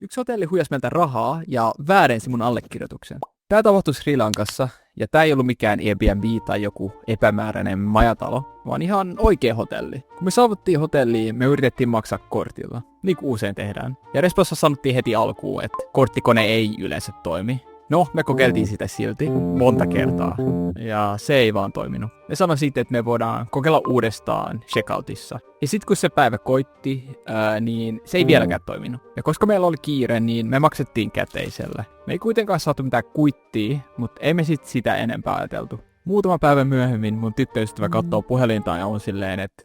Yksi hotelli huijasi meiltä rahaa ja väärensi mun allekirjoituksen. Tämä tapahtui Sri Lankassa, ja tämä ei ollut mikään Airbnb tai joku epämääräinen majatalo, vaan ihan oikea hotelli. Kun me saavuttiin hotelliin, me yritettiin maksaa kortilla, niin kuin usein tehdään. Ja Respossa sanottiin heti alkuun, että korttikone ei yleensä toimi. No, me kokeiltiin sitä silti monta kertaa, ja se ei vaan toiminut. Me sanoin sitten, että me voidaan kokeilla uudestaan checkoutissa. Ja sitten kun se päivä koitti, niin se ei vieläkään toiminut. Ja koska meillä oli kiire, niin me maksettiin käteisellä. Me ei kuitenkaan saatu mitään kuittia, mutta ei me sitten sitä enempää ajateltu. Muutama päivä myöhemmin mun tyttöystävä katsoo puhelintaan ja on silleen, että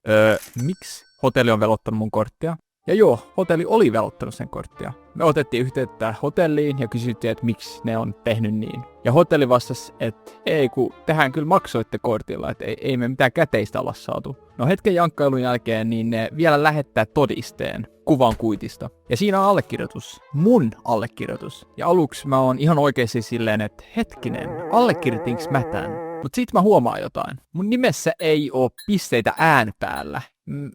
miksi hotelli on velottanut mun korttia? Ja joo, hotelli oli velottanut sen korttia. Me otettiin yhteyttä hotelliin ja kysyttiin, että miksi ne on tehnyt niin. Ja hotelli vastasi, että ei kun tehän kyllä maksoitte kortilla, että ei me mitään käteistä olla saatu. No hetken jankkailun jälkeen niin ne vielä lähettää todisteen kuvan kuitista. Ja siinä on allekirjoitus. Mun allekirjoitus. Ja aluksi mä oon ihan oikeasti silleen, että hetkinen, allekirjoitinks mä tän? Mut sit mä huomaan jotain. Mun nimessä ei oo pisteitä ään päällä.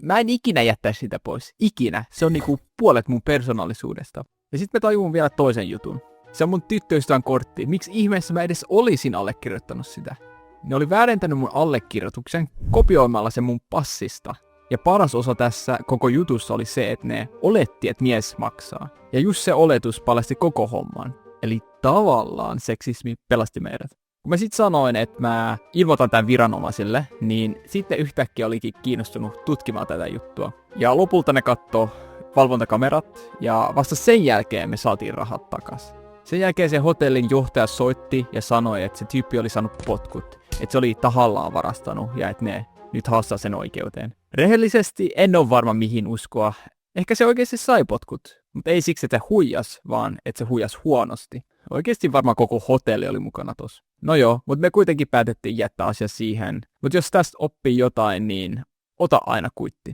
Mä en ikinä jättäisi sitä pois. Ikinä. Se on niinku puolet mun persoonallisuudesta. Ja sit mä tajun vielä toisen jutun. Se on mun tyttöystävän kortti. Miksi ihmeessä mä edes olisin allekirjoittanut sitä? Ne oli väärentänyt mun allekirjoituksen kopioimalla sen mun passista. Ja paras osa tässä koko jutussa oli se, että ne oletti, että mies maksaa. Ja just se oletus paljasti koko homman. Eli tavallaan seksismi pelasti meidät. Kun mä sit sanoin, että mä ilmoitan tämän viranomaisille, niin sitten yhtäkkiä olikin kiinnostunut tutkimaan tätä juttua. Ja lopulta ne katsoi valvontakamerat, ja vasta sen jälkeen me saatiin rahat takas. Sen jälkeen se hotellin johtaja soitti ja sanoi, että se tyyppi oli saanut potkut. Että se oli tahallaan varastanut ja että ne nyt haastaa sen oikeuteen. Rehellisesti en ole varma mihin uskoa. Ehkä se oikeasti sai potkut, mutta ei siksi, että se huijas, vaan että se huijas huonosti. Oikeasti varmaan koko hotelli oli mukana tossa. No joo, mutta me kuitenkin päätettiin jättää asia siihen. Mutta jos tästä oppii jotain, niin ota aina kuitti.